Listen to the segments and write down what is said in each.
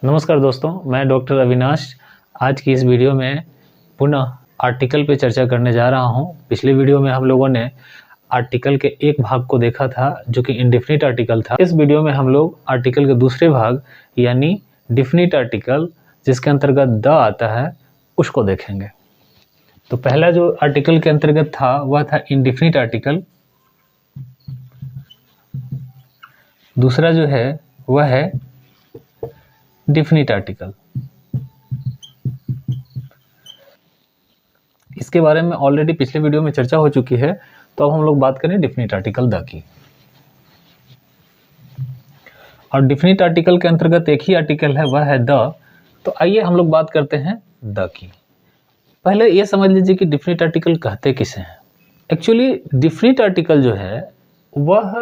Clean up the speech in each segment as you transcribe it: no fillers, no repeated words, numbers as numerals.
नमस्कार दोस्तों, मैं डॉक्टर अविनाश आज की इस वीडियो में पुनः आर्टिकल पे चर्चा करने जा रहा हूं। पिछले वीडियो में हम लोगों ने आर्टिकल के एक भाग को देखा था जो कि इंडेफिनिट आर्टिकल था। इस वीडियो में हम लोग आर्टिकल के दूसरे भाग यानी डिफिनिट आर्टिकल जिसके अंतर्गत द आता है उसको देखेंगे। तो पहला जो आर्टिकल के अंतर्गत था वह था इंडेफिनिट आर्टिकल, दूसरा जो है वह है डिफिनिट आर्टिकल। इसके बारे में ऑलरेडी पिछले वीडियो में चर्चा हो चुकी है, तो अब हम लोग बात करें डिफिनिट आर्टिकल द की। और डिफिनिट आर्टिकल के अंतर्गत एक ही आर्टिकल है, वह है द। तो आइए हम लोग बात करते हैं द की। पहले ये समझ लीजिए कि डिफिनिट आर्टिकल कहते किसे हैं। एक्चुअली डिफिनिट आर्टिकल जो है वह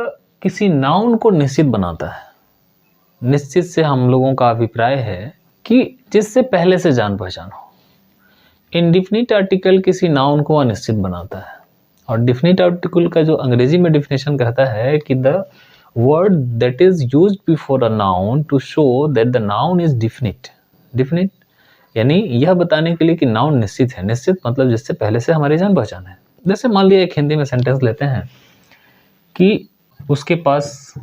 किसी नाउन को निश्चित बनाता है। निश्चित से हम लोगों का अभिप्राय है कि जिससे पहले से जान पहचान हो। इंडिफिनिट आर्टिकल किसी नाउन को अनिश्चित बनाता है। और डिफिनिट आर्टिकल का जो अंग्रेजी में डिफिनेशन कहता है कि the word that is used before a noun to show that the noun is definite. Definite यानी यह बताने के लिए कि नाउन निश्चित है। निश्चित मतलब जिससे पहले से हमारी जान पहचान है। जैसे मान लिया एक हिंदी में सेंटेंस लेते हैं कि उसके पास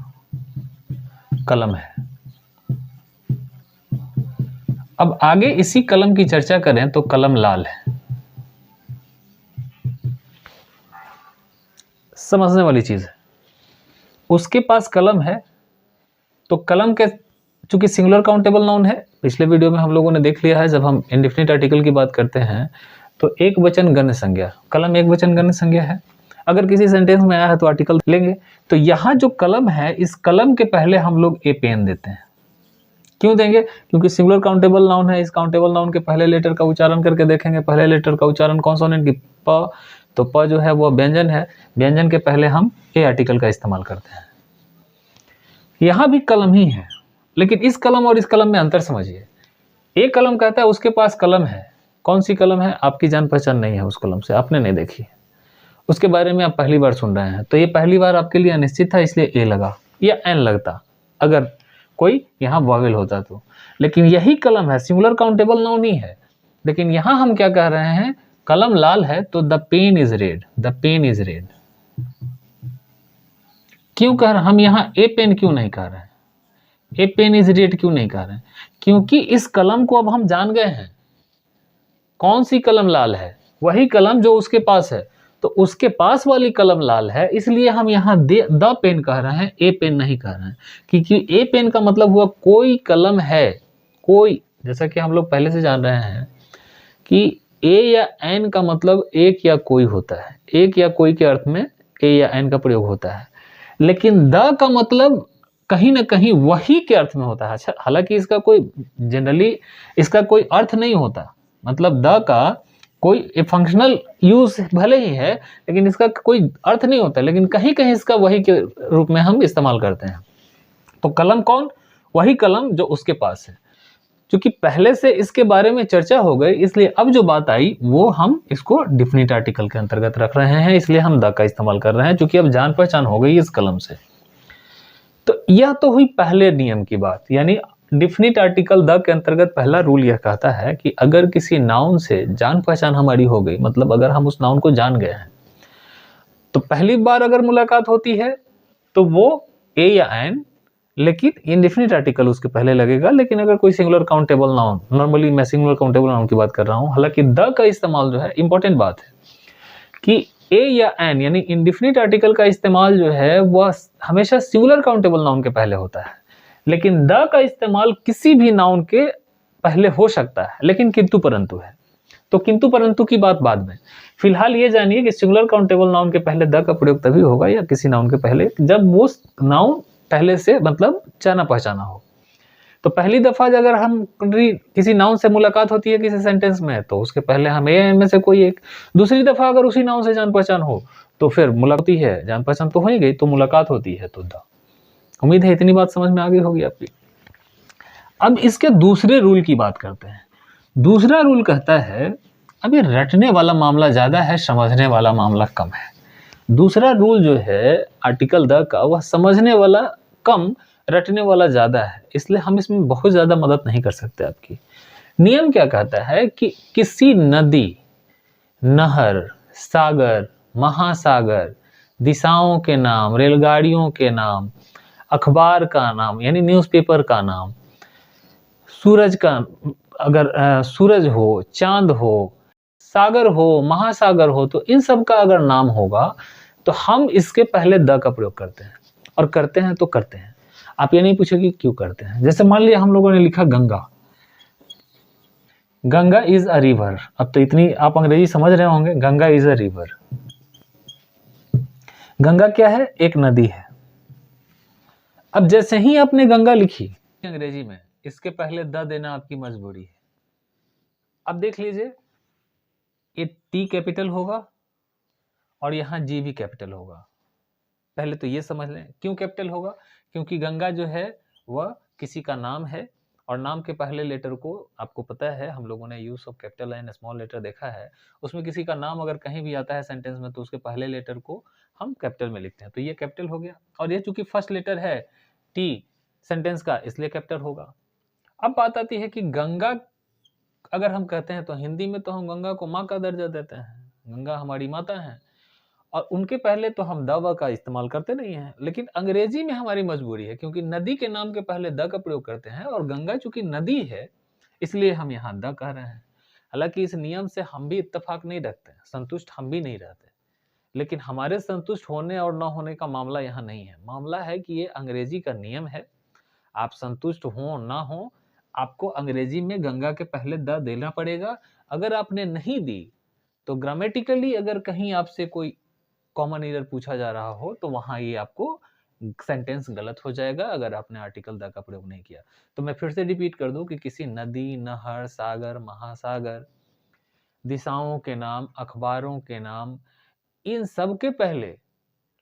कलम है। अब आगे इसी कलम की चर्चा करें तो कलम लाल है। समझने वाली चीज है। उसके पास कलम है तो कलम के चूंकि सिंगुलर काउंटेबल नाउन है, पिछले वीडियो में हम लोगों ने देख लिया है। जब हम इंडेफिनिट आर्टिकल की बात करते हैं तो एक वचन गण संज्ञा, कलम एक वचन गण संज्ञा है। अगर किसी सेंटेंस में आया है तो आर्टिकल लेंगे। तो यहां जो कलम है, इस कलम के पहले हम लोग ए पेन देते हैं। क्यों देंगे? क्योंकि सिंगुलर काउंटेबल नाउन है। इस काउंटेबल नाउन के पहले लेटर का उच्चारण करके देखेंगे। पहले लेटर का उच्चारण कॉन्सोनेंट की प, तो प जो है वो व्यंजन है। व्यंजन के पहले हम ए आर्टिकल का इस्तेमाल करते हैं। यहां भी कलम ही है, लेकिन इस कलम और इस कलम में अंतर समझिए। एक कलम कहता है उसके पास कलम है। कौन सी कलम है? आपकी जान पहचान नहीं है उस कलम से, आपने नहीं देखी, उसके बारे में आप पहली बार सुन रहे हैं। तो ये पहली बार आपके लिए अनिश्चित था, इसलिए ए लगा या एन लगता अगर कोई यहाँ वॉवेल होता तो। लेकिन यही कलम है, सिंगुलर काउंटेबल नाउन ही है। लेकिन यहां हम क्या कह रहे हैं? कलम लाल है तो the pen is red. The pen is red क्यों कह रहे हैं? हम यहाँ ए पेन क्यों नहीं कह रहे हैं? ए पेन इज रेड क्यों नहीं कह रहे हैं? क्योंकि इस कलम को अब हम जान गए हैं। कौन सी कलम लाल है? वही कलम जो उसके पास है। तो उसके पास वाली कलम लाल है, इसलिए हम यहाँ द पेन कह रहे हैं, ए पेन नहीं कह रहे हैं। क्योंकि ए पेन का मतलब हुआ कोई कलम है। कोई, जैसा कि हम लोग पहले से जान रहे हैं कि ए या एन का मतलब एक या कोई होता है। एक या कोई के अर्थ में ए या एन का प्रयोग होता है। लेकिन द का मतलब कहीं ना कहीं वही के अर्थ में होता है। अच्छा, हालांकि इसका कोई जनरली इसका कोई अर्थ नहीं होता। मतलब द का कोई फंक्शनल यूज भले ही है, लेकिन इसका कोई अर्थ नहीं होता। लेकिन कहीं कहीं इसका वही के रूप में हम इस्तेमाल करते हैं। तो कलम कौन? वही कलम जो उसके पास है। क्योंकि पहले से इसके बारे में चर्चा हो गई, इसलिए अब जो बात आई वो हम इसको डिफिनिट आर्टिकल के अंतर्गत रख रहे हैं। इसलिए हम द का इस्तेमाल कर रहे हैं, क्योंकि अब जान पहचान हो गई इस कलम से। तो यह तो हुई पहले नियम की बात। यानी डिफिनिट आर्टिकल द के अंतर्गत पहला रूल यह कहता है कि अगर किसी नाउन से जान पहचान हमारी हो गई, मतलब अगर हम उस नाउन को जान गए हैं, तो पहली बार अगर मुलाकात होती है तो वो ए या एन, लेकिन इंडेफिनिट आर्टिकल उसके पहले लगेगा। लेकिन अगर कोई सिंगुलर काउंटेबल नाउन, नॉर्मली मैं सिंगुलर काउंटेबल नाउन की बात कर रहा हूं, हालांकि द का इस्तेमाल जो है, इंपॉर्टेंट बात है कि ए या एन यानी इंडेफिनिट आर्टिकल का इस्तेमाल जो है वह हमेशा सिंगुलर काउंटेबल नाउन के पहले होता है। लेकिन द का इस्तेमाल किसी भी नाउन के पहले हो सकता है, लेकिन किंतु परंतु है। तो किंतु परंतु की बात बाद में। फिलहाल ये जानिए कि सिंगुलर काउंटेबल नाउन के पहले द का प्रयोग तभी होगा, या किसी नाउन के पहले, जब वो नाउन पहले से मतलब जाना पहचाना हो। तो पहली दफा अगर हम किसी नाउन से मुलाकात होती है किसी सेंटेंस में, तो उसके पहले हम ए में से कोई एक। दूसरी दफा अगर उसी नाउन से जान पहचान हो तो फिर मुलाकात ही है, जान पहचान तो हो ही गई, तो मुलाकात होती है तो द। उम्मीद है इतनी बात समझ में आ गई होगी आपकी। अब इसके दूसरे रूल की बात करते हैं। दूसरा रूल कहता है, अब ये रटने वाला मामला ज्यादा है, समझने वाला मामला कम है। दूसरा रूल जो है आर्टिकल द का, वह समझने वाला कम, रटने वाला ज़्यादा है, इसलिए हम इसमें बहुत ज़्यादा मदद नहीं कर सकते आपकी। नियम क्या कहता है कि किसी नदी, नहर, सागर, महासागर, दिशाओं के नाम, रेलगाड़ियों के नाम, अखबार का नाम यानी न्यूज़पेपर का नाम, सूरज का, अगर सूरज हो, चाँद हो, सागर हो, महासागर हो, तो इन सब का अगर नाम होगा तो हम इसके पहले द का प्रयोग करते हैं, और करते हैं तो करते हैं। आप ये नहीं पूछेंगे क्यों करते हैं। जैसे मान लिया हम लोगों ने लिखा Ganga, Ganga is a river. अब तो इतनी आप अंग्रेजी समझ रहे होंगे, Ganga is a river. Ganga क्या है? एक नदी है। अब जैसे ही आपने गंगा लिखी अंग्रेजी में, इसके पहले द देना आपकी मजबूरी है। अब देख लीजिए, ये टी कैपिटल होगा और यहाँ जी भी कैपिटल होगा। पहले तो ये समझ लें क्यों कैपिटल होगा, क्योंकि गंगा जो है वह किसी का नाम है, और नाम के पहले लेटर को आपको पता है, हम लोगों ने use of capital and small letter देखा है, उसमें किसी का नाम अगर कहीं भी आता है सेंटेंस में तो उसके पहले लेटर को हम कैपिटल में लिखते हैं, तो ये कैपिटल हो गया। और ये चूंकि फर्स्ट लेटर है टी सेंटेंस का, इसलिए कैपिटल होगा। अब बात आती है कि गंगा अगर हम कहते हैं तो हिंदी में तो हम गंगा को माँ का दर्जा देते हैं, गंगा हमारी माता है, और उनके पहले तो हम द व का इस्तेमाल करते नहीं हैं। लेकिन अंग्रेजी में हमारी मजबूरी है, क्योंकि नदी के नाम के पहले द का प्रयोग करते हैं, और गंगा चूंकि नदी है इसलिए हम यहाँ द कह रहे हैं। हालांकि इस नियम से हम भी इत्तेफाक नहीं रखते, संतुष्ट हम भी नहीं रहते, लेकिन हमारे संतुष्ट होने और न होने का मामला यहाँ नहीं है। मामला है कि ये अंग्रेजी का नियम है, आप संतुष्ट हो ना हो, आपको अंग्रेजी में गंगा के पहले द देना पड़ेगा। अगर आपने नहीं दी तो ग्रामेटिकली अगर कहीं आपसे कोई कॉमन एरर पूछा जा रहा हो तो वहां ये आपको सेंटेंस गलत हो जाएगा, अगर आपने आर्टिकल द का प्रयोग नहीं किया। तो मैं फिर से रिपीट कर दूं कि किसी नदी, नहर, सागर, महासागर, दिशाओं के नाम, अखबारों के नाम, इन सब के पहले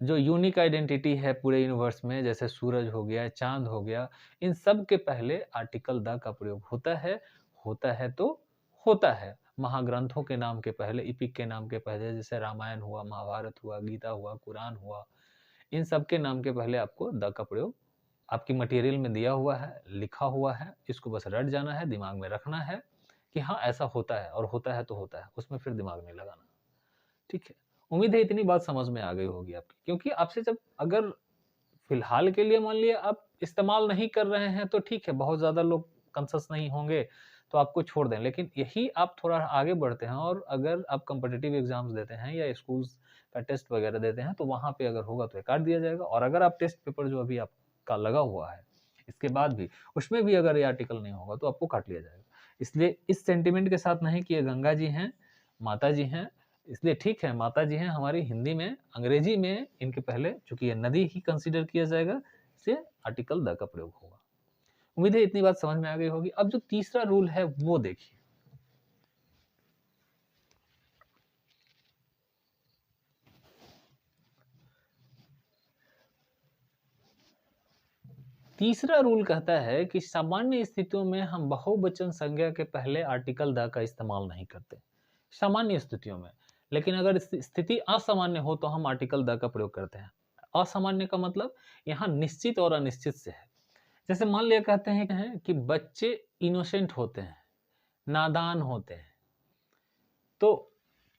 जो यूनिक आइडेंटिटी है पूरे यूनिवर्स में, जैसे सूरज हो गया, चांद हो गया, इन सब के पहले आर्टिकल द का प्रयोग होता है। होता है तो होता है। महाग्रंथों के नाम के पहले, इपिक के नाम के पहले, जैसे रामायण हुआ, महाभारत हुआ, गीता हुआ, कुरान हुआ, इन सब के नाम के पहले आपको द का प्रयोग आपकी मटेरियल में दिया हुआ है, लिखा हुआ है। इसको बस रट जाना है, दिमाग में रखना है कि हाँ ऐसा होता है, और होता है तो होता है, उसमें फिर दिमाग नहीं लगाना। ठीक है, उम्मीद है इतनी बात समझ में आ गई होगी आपकी। क्योंकि आपसे जब अगर फिलहाल के लिए मान लिया आप इस्तेमाल नहीं कर रहे हैं तो ठीक है, बहुत ज़्यादा लोग कंसस नहीं होंगे तो आपको छोड़ दें। लेकिन यही आप थोड़ा आगे बढ़ते हैं और अगर आप कॉम्पिटिटिव एग्जाम्स देते हैं या स्कूल्स का टेस्ट वगैरह देते हैं तो वहाँ पे अगर होगा तो काट दिया जाएगा। और अगर आप टेस्ट पेपर जो अभी आपका लगा हुआ है इसके बाद भी उसमें भी अगर ये आर्टिकल नहीं होगा तो आपको काट लिया जाएगा। इसलिए इस सेंटिमेंट के साथ नहीं कि ये गंगा जी हैं, माता जी हैं, इसलिए ठीक है माता जी हैं हमारी हिंदी में, अंग्रेजी में इनके पहले चूंकि ये नदी ही कंसीडर किया जाएगा, इसलिए आर्टिकल द का प्रयोग होगा। उम्मीद है इतनी बात समझ में आ गई होगी। अब जो तीसरा रूल है वो देखिए। तीसरा रूल कहता है कि सामान्य स्थितियों में हम बहुवचन संज्ञा के पहले आर्टिकल द का इस्तेमाल नहीं करते, सामान्य स्थितियों में। लेकिन अगर स्थिति असामान्य हो तो हम आर्टिकल द का प्रयोग करते हैं। असामान्य का मतलब यहाँ निश्चित और अनिश्चित से है। जैसे मान लिया कहते हैं कि बच्चे इनोसेंट होते हैं, नादान होते हैं, तो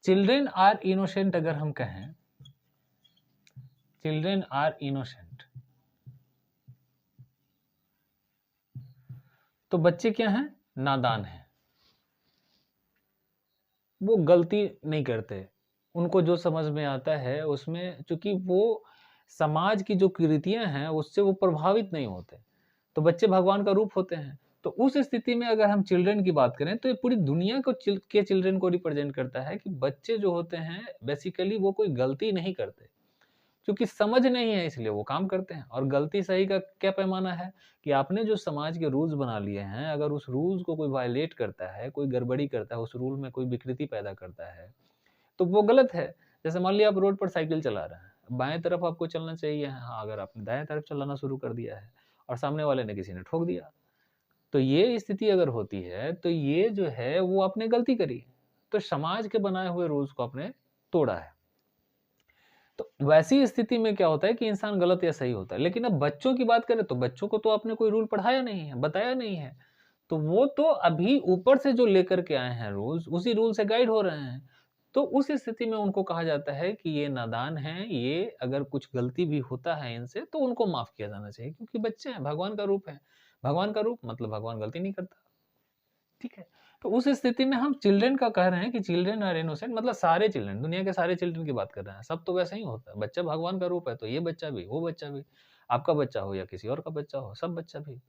चिल्ड्रेन आर इनोसेंट अगर हम कहें, चिल्ड्रेन आर इनोसेंट, तो बच्चे क्या हैं? नादान हैं, वो गलती नहीं करते, उनको जो समझ में आता है उसमें, चूंकि वो समाज की जो कृतियां हैं उससे वो प्रभावित नहीं होते, तो बच्चे भगवान का रूप होते हैं। तो उस स्थिति में अगर हम चिल्ड्रन की बात करें तो ये पूरी दुनिया को के चिल्ड्रन को रिप्रेजेंट करता है कि बच्चे जो होते हैं बेसिकली वो कोई गलती नहीं करते, क्योंकि समझ नहीं है इसलिए वो काम करते हैं। और गलती सही का क्या पैमाना है कि आपने जो समाज के रूल्स बना लिए हैं, अगर उस रूल्स को कोई वायलेट करता है, कोई गड़बड़ी करता है, उस रूल में कोई विकृति पैदा करता है तो वो गलत है। जैसे मान लिया आप रोड पर साइकिल चला रहे हैं, बाएं तरफ आपको चलना चाहिए, हाँ अगर आपने दाएं तरफ चलाना शुरू कर दिया है और सामने वाले ने किसी ने ठोक दिया, तो ये स्थिति अगर होती है तो ये जो है वो आपने गलती करी, तो समाज के बनाए हुए रूल्स को आपने तोड़ा है। तो वैसी स्थिति में क्या होता है कि इंसान गलत या सही होता है। लेकिन अब बच्चों की बात करें तो बच्चों को तो आपने कोई रूल पढ़ाया नहीं है, बताया नहीं है, तो वो तो अभी ऊपर से जो लेकर के आए हैं रूल्स, उसी रूल से गाइड हो रहे हैं। तो उस स्थिति में उनको कहा जाता है कि ये नादान हैं, ये अगर कुछ गलती भी होता है इनसे तो उनको माफ किया जाना चाहिए, क्योंकि बच्चे हैं, भगवान का रूप है। भगवान का रूप मतलब भगवान गलती नहीं करता। ठीक है, तो उस स्थिति में हम चिल्ड्रन का कह रहे हैं कि चिल्ड्रन आर इनोसेंट, मतलब सारे चिल्ड्रन, दुनिया के सारे चिल्ड्रन की बात कर रहे हैं। सब तो वैसा ही होता है, बच्चा भगवान का रूप है, तो ये बच्चा भी, वो बच्चा भी, आपका बच्चा हो या किसी और का बच्चा हो, सब बच्चा भी।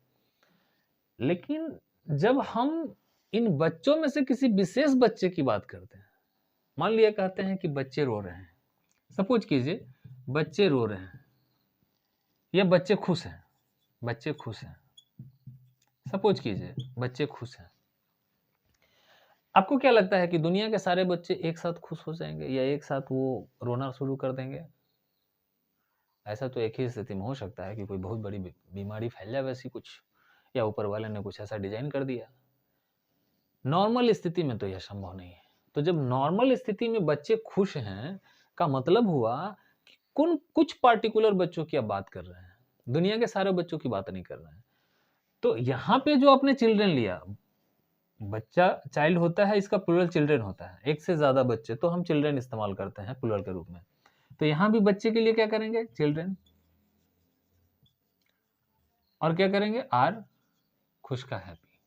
लेकिन जब हम इन बच्चों में से किसी विशेष बच्चे की बात करते हैं, मान लिया कहते हैं कि बच्चे रो रहे हैं, सपोज कीजिए बच्चे रो रहे हैं या बच्चे खुश हैं, बच्चे खुश हैं, सपोज कीजिए बच्चे खुश हैं। आपको क्या लगता है कि दुनिया के सारे बच्चे एक साथ खुश हो जाएंगे या एक साथ वो रोना शुरू कर देंगे? ऐसा तो एक ही स्थिति में हो सकता है कि कोई बहुत बड़ी बीमारी फैल जाए वैसी कुछ, या ऊपर वाले ने कुछ ऐसा डिजाइन कर दिया। नॉर्मल स्थिति में तो यह संभव नहीं है। तो जब नॉर्मल स्थिति में बच्चे खुश हैं का मतलब हुआ कि कुछ पार्टिकुलर बच्चों की आप बात कर रहे हैं, दुनिया के सारे बच्चों की बात नहीं कर रहे हैं। तो यहाँ पे जो आपने चिल्ड्रन लिया, बच्चा चाइल्ड होता है, इसका प्लूरल चिल्ड्रन होता है, एक से ज्यादा बच्चे, तो हम चिल्ड्रन इस्तेमाल करते हैं प्लूरल के रूप में। तो यहां भी बच्चे के लिए क्या करेंगे? चिल्ड्रन। और क्या करेंगे? आर, खुश का हैप्पी,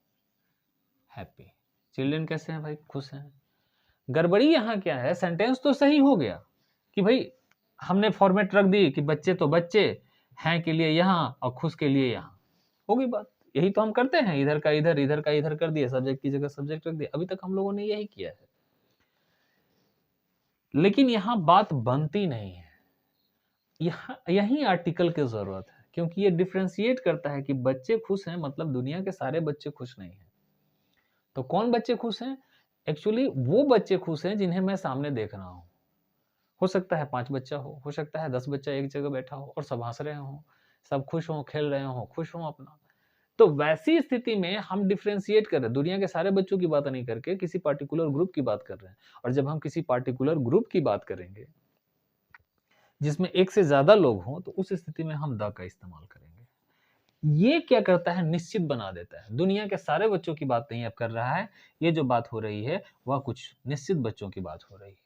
हैप्पी। चिल्ड्रन कैसे हैं भाई? खुश हैं। गड़बड़ी यहां क्या है? सेंटेंस तो सही हो गया कि भाई हमने फॉर्मेट रख दी कि बच्चे तो बच्चे हैं के लिए यहां और खुश के लिए यहां, हो गई बात। यही तो हम करते हैं, इधर का इधर, इधर का इधर कर दिया, सब्जेक्ट की जगह सब्जेक्ट रख दिया। अभी तक हम लोगों ने यही किया है, लेकिन यहां बात बनती नहीं है। यही आर्टिकल की जरूरत है, क्योंकि ये डिफ्रेंशिएट करता है कि बच्चे खुश हैं मतलब दुनिया के सारे बच्चे खुश नहीं हैं। तो कौन बच्चे खुश हैं? एक्चुअली वो बच्चे खुश हैं जिन्हें मैं सामने देख रहा हूं। हो सकता है 5 बच्चा हो सकता है 10 बच्चा एक जगह बैठा हो और सब हंस रहे हो, सब खुश हो, खेल रहे हो, खुश हो अपना। तो वैसी स्थिति में हम डिफ्रेंशिएट कर रहे हैं, दुनिया के सारे बच्चों की बात नहीं करके किसी पार्टिकुलर ग्रुप की बात कर रहे हैं। और जब हम किसी पार्टिकुलर ग्रुप की बात करेंगे जिसमें एक से ज्यादा लोग हों, तो उस स्थिति में हम द का इस्तेमाल करेंगे। ये क्या करता है? निश्चित बना देता है। दुनिया के सारे बच्चों की बात नहीं अब कर रहा है, ये जो बात हो रही है वह कुछ निश्चित बच्चों की बात हो रही है।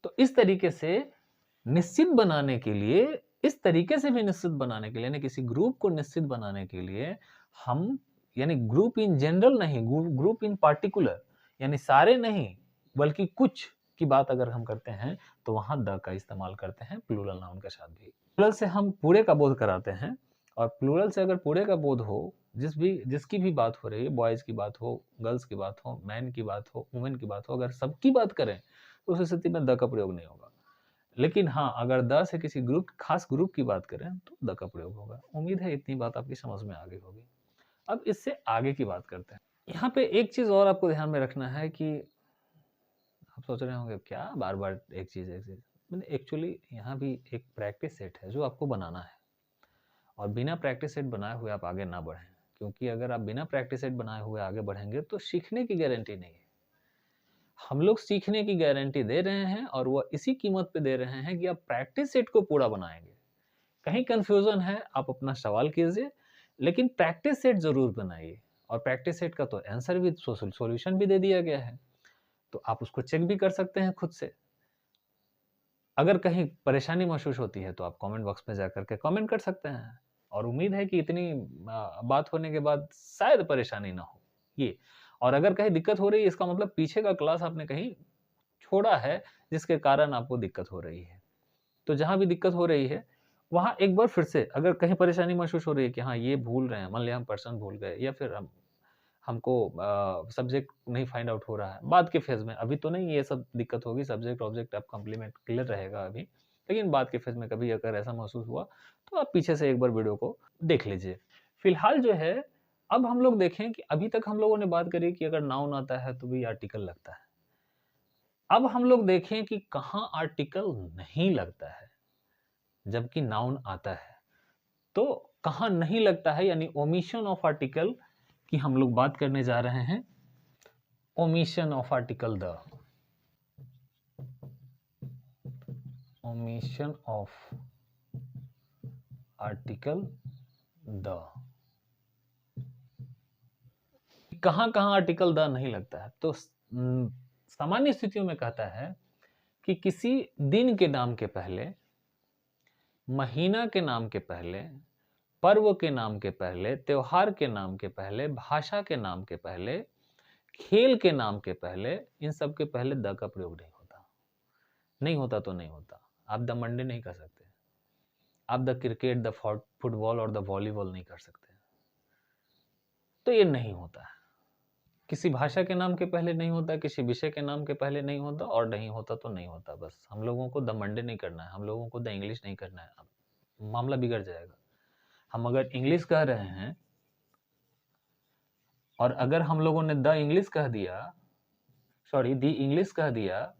तो इस तरीके से निश्चित बनाने के लिए, इस तरीके से भी निश्चित बनाने के लिए, यानी किसी ग्रुप को निश्चित बनाने के लिए हम, यानी ग्रुप इन जनरल नहीं, ग्रुप इन पार्टिकुलर, यानी सारे नहीं बल्कि कुछ की बात अगर हम करते हैं तो वहां द का इस्तेमाल करते हैं प्लूरल नाउन के साथ भी। प्लूरल से हम पूरे का बोध कराते हैं, और प्लूरल से अगर पूरे का बोध हो, जिसकी भी बात हो रही है, बॉयज की बात हो, गर्ल्स की बात हो, मैन की बात हो, वुमेन की बात हो, अगर सबकी बात करें तो उस स्थिति में द का प्रयोग नहीं होगा। लेकिन हाँ, अगर द से किसी ग्रुप, खास ग्रुप की बात करें तो द का प्रयोग होगा। उम्मीद है इतनी बात आपकी समझ में आ गई होगी। अब इससे आगे की बात करते हैं। यहाँ पे एक चीज और आपको ध्यान में रखना है कि आप सोच रहे होंगे क्या बार बार एक चीज, मैंने एक्चुअली यहाँ भी एक प्रैक्टिस सेट है जो आपको बनाना है, और बिना प्रैक्टिस सेट बनाए हुए आप आगे ना बढ़ें, क्योंकि अगर आप बिना प्रैक्टिस सेट बनाए हुए आगे बढ़ेंगे तो सीखने की गारंटी नहीं है। हम लोग सीखने की गारंटी दे रहे हैं और वह इसी कीमत पे दे रहे हैं कि आप प्रैक्टिस सेट को पूरा बनाएंगे। कहीं कंफ्यूजन है आप अपना सवाल कीजिए, लेकिन प्रैक्टिस सेट जरूर बनाइए। और प्रैक्टिस सेट का तो आंसर भी, सॉल्यूशन भी दे दिया गया है, तो आप उसको चेक भी कर सकते हैं खुद से। अगर कहीं परेशानी महसूस होती है तो आप कमेंट बॉक्स में जाकर के कमेंट कर सकते हैं, और उम्मीद है कि इतनी बात होने के बाद शायद परेशानी ना हो ये। और अगर कहीं दिक्कत हो रही है, इसका मतलब पीछे का क्लास आपने कहीं छोड़ा है जिसके कारण आपको दिक्कत हो रही है। तो जहां भी दिक्कत हो रही है वहां एक बार फिर से, अगर कहीं परेशानी महसूस हो रही है कि हाँ ये भूल रहे हैं, मान लिया हम पर्सन भूल गए, या फिर हमको सब्जेक्ट नहीं फाइंड आउट हो रहा है, बाद के फेज में, अभी तो नहीं ये सब दिक्कत होगी, सब्जेक्ट ऑब्जेक्ट आप कंप्लीमेंट क्लियर रहेगा अभी, लेकिन बाद के फेज में कभी अगर ऐसा महसूस हुआ तो आप पीछे से एक बार वीडियो को देख लीजिए। फिलहाल जो है, अब हम लोग देखें कि अभी तक हम लोगों ने बात करी कि अगर नाउन आता है तो भी आर्टिकल लगता है। अब हम लोग देखें कि कहाँ आर्टिकल नहीं लगता है जबकि नाउन आता है, तो कहाँ नहीं लगता है, यानी ओमिशन ऑफ आर्टिकल की हम लोग बात करने जा रहे हैं। Omission of article the. Omission of article the. कहां कहां आर्टिकल द नहीं लगता है? तो सामान्य स्थितियों में कहता है कि किसी दिन के नाम के पहले, महीना के नाम के पहले, पर्व के नाम के पहले, त्योहार के नाम के पहले, भाषा के नाम के पहले, खेल के नाम के पहले, इन सब के पहले द का प्रयोग नहीं होता। नहीं होता तो नहीं होता। आप द मंडे नहीं कर सकते, आप द क्रिकेट, द फुटबॉल और द वॉलीबॉल नहीं कर सकते। तो ये नहीं होता है। किसी भाषा के नाम के पहले नहीं होता, किसी विषय के नाम के पहले नहीं होता, और नहीं होता तो नहीं होता। बस हम लोगों को द मंडे नहीं करना है, हम लोगों को द इंग्लिश नहीं करना है, मामला बिगड़ जाएगा। हम अगर इंग्लिश कह रहे हैं और अगर हम लोगों ने द इंग्लिश कह दिया, सॉरी दी इंग्लिश कह दिया,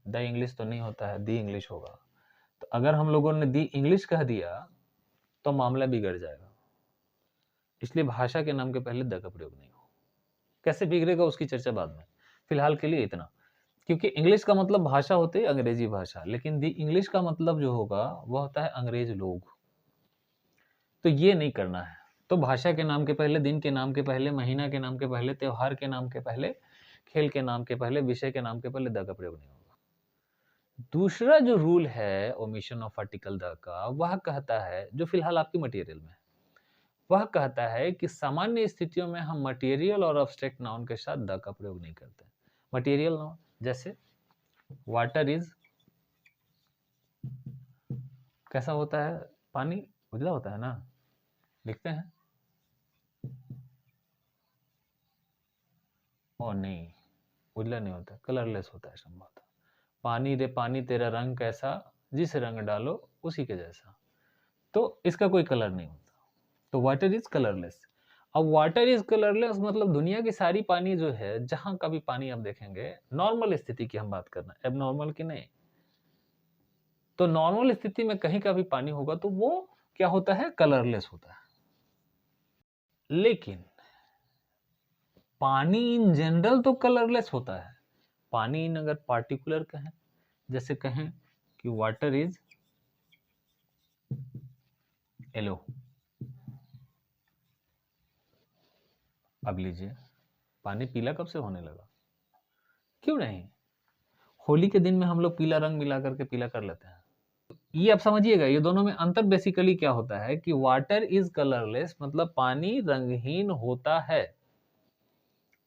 द इंग्लिश तो नहीं होता है, दी इंग्लिश होगा। तो अगर हम लोगों ने दी इंग्लिश कह दिया तो मामला बिगड़ जाएगा। इसलिए भाषा के नाम के पहले द का प्रयोग नहीं हो। कैसे बिगड़ेगा उसकी चर्चा बाद में, फिलहाल के लिए इतना। क्योंकि इंग्लिश का मतलब भाषा होती है अंग्रेजी भाषा, लेकिन दी इंग्लिश का मतलब जो होगा वह होता है अंग्रेज लोग। तो ये नहीं करना है। तो भाषा के नाम के पहले, दिन के नाम के पहले, महीना के नाम के पहले, त्योहार के नाम के पहले, खेल के नाम के पहले, विषय के नाम के पहले द का प्रयोग नहीं होगा। दूसरा जो रूल है ओमिशन ऑफ आर्टिकल द का, वह कहता है, जो फिलहाल आपकी मटेरियल में, वह कहता है कि सामान्य स्थितियों में हम मटेरियल और अब्स्ट्रैक्ट नाउन के साथ द का प्रयोग नहीं करते। मटेरियल नाउन जैसे वाटर इज, कैसा होता है? पानी उजला होता है ना, लिखते हैं। और नहीं, उजला नहीं होता, कलरलेस होता है संभवतः। पानी रे पानी तेरा रंग कैसा, जिस रंग डालो उसी के जैसा। तो इसका कोई कलर नहीं होता। तो वाटर इज कलरलेस। अब वाटर इज कलरलेस मतलब दुनिया की सारी पानी जो है, जहां का भी पानी आप देखेंगे, नॉर्मल स्थिति की हम बात करना, एबनॉर्मल की नहीं। तो नॉर्मल स्थिति में कहीं का भी पानी होगा तो वो क्या होता है? कलरलेस होता है। लेकिन पानी इन जनरल तो कलरलेस होता है। पानी इन अगर पार्टिकुलर कहें, जैसे कहें कि वाटर इज येलो। अब लीजिए, पानी पीला कब से होने लगा? क्यों नहीं? होली के दिन में हम लोग पीला रंग मिला करके पीला कर लेते हैं। ये आप समझिएगा, ये दोनों में अंतर बेसिकली क्या होता है कि वाटर इज कलरलेस मतलब पानी रंगहीन होता है,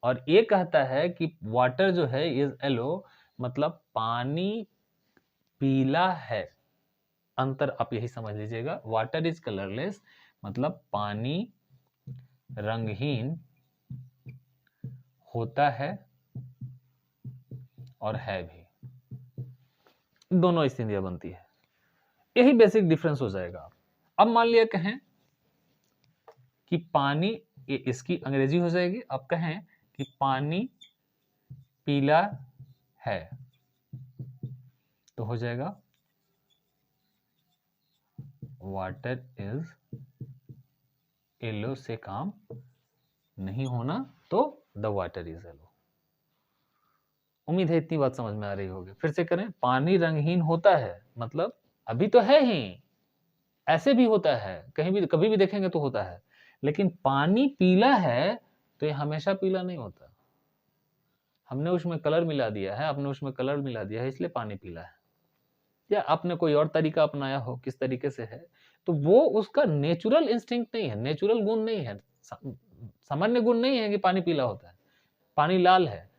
और ये कहता है कि वाटर जो है इज येलो मतलब पानी पीला है। अंतर आप यही समझ लीजिएगा, वाटर इज कलरलेस मतलब पानी रंगहीन होता है और है भी, दोनों स्थितियां बनती है। यही बेसिक डिफरेंस हो जाएगा। अब मान लिया कहें कि पानी, ये इसकी अंग्रेजी हो जाएगी। अब कहें कि पानी पीला है तो हो जाएगा वाटर इज येलो से काम नहीं होना, तो द वाटर इज येलो। उम्मीद है इतनी बात समझ में आ रही होगी। फिर से करें, पानी रंगहीन होता है मतलब अभी तो है ही, ऐसे भी होता है, कहीं भी कभी भी देखेंगे तो होता है। लेकिन पानी पीला है तो ये हमेशा पीला नहीं होता। हमने उसमें कलर मिला दिया है, आपने उसमें कलर मिला दिया है, इसलिए पानी पीला है। या आपने कोई और तरीका अपनाया हो, किस तरीके से है, तो वो उसका नेचुरल इंस्टिंक्ट नहीं है, नेचुरल गुण नहीं है, सामान्य गुण नहीं है कि पानी पीला होता है। पानी लाल है,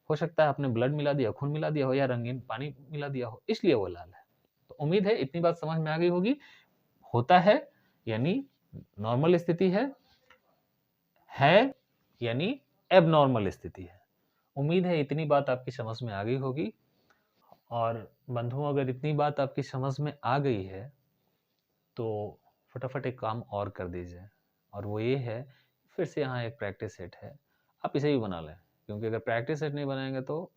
हो सकता है आपने ब्लड मिला दिया, खून मिला दिया हो, या रंगीन पानी मिला दिया हो, इसलिए वो लाल है। तो उम्मीद है इतनी बात समझ में आ गई होगी। होता है यानी नॉर्मल स्थिति है यानी एबनॉर्मल स्थिति है। उम्मीद है इतनी बात आपकी समझ में आ गई होगी। और बंधुओं, अगर इतनी बात आपकी समझ में आ गई है तो फटाफट एक काम और कर दीजिए, और वो ये है, फिर से यहाँ एक प्रैक्टिस सेट है, आप इसे भी बना लें। क्योंकि अगर प्रैक्टिस सेट नहीं बनाएंगे तो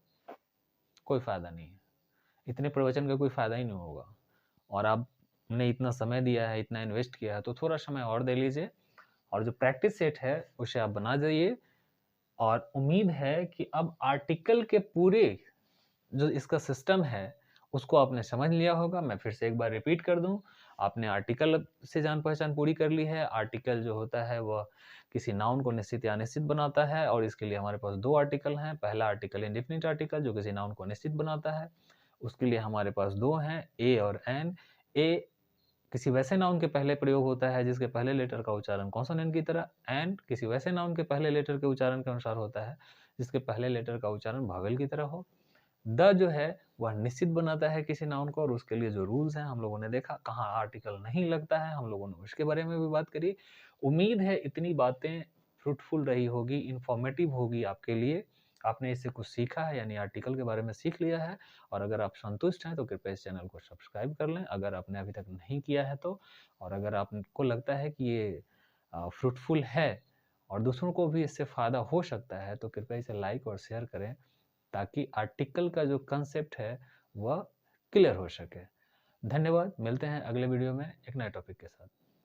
कोई फ़ायदा नहीं है, इतने प्रवचन का कोई फ़ायदा ही नहीं होगा। और आपने इतना समय दिया है, इतना इन्वेस्ट किया है, तो थोड़ा समय और दे लीजिए, और जो प्रैक्टिस सेट है उसे आप बना जाइए। और उम्मीद है कि अब आर्टिकल के पूरे जो इसका सिस्टम है उसको आपने समझ लिया होगा। मैं फिर से एक बार रिपीट कर दूं, आपने आर्टिकल से जान पहचान पूरी कर ली है। आर्टिकल जो होता है वह किसी नाउन को निश्चित या अनिश्चित बनाता है, और इसके लिए हमारे पास 2 आर्टिकल हैं। पहला आर्टिकल इंडेफिनिट आर्टिकल जो किसी नाउन को निश्चित बनाता है, उसके लिए हमारे पास 2 हैं, ए और एन। ए किसी वैसे नाउन के पहले प्रयोग होता है जिसके पहले लेटर का उच्चारण कॉन्सोनेंट की तरह, एंड किसी वैसे नाउन के पहले लेटर के उच्चारण के अनुसार होता है जिसके पहले लेटर का उच्चारण वॉवेल की तरह हो। द जो है वह निश्चित बनाता है किसी नाउन को, और उसके लिए जो रूल्स हैं हम लोगों ने देखा, कहाँ आर्टिकल नहीं लगता है हम लोगों ने उसके बारे में भी बात करी। उम्मीद है इतनी बातें फ्रूटफुल रही होगी, इंफॉर्मेटिव होगी आपके लिए, आपने इससे कुछ सीखा है, यानी आर्टिकल के बारे में सीख लिया है। और अगर आप संतुष्ट हैं तो कृपया इस चैनल को सब्सक्राइब कर लें अगर आपने अभी तक नहीं किया है तो। और अगर आपको लगता है कि ये फ्रूटफुल है और दूसरों को भी इससे फ़ायदा हो सकता है तो कृपया इसे लाइक और शेयर करें, ताकि आर्टिकल का जो कंसेप्ट है वह क्लियर हो सके। धन्यवाद, मिलते हैं अगले वीडियो में एक नए टॉपिक के साथ।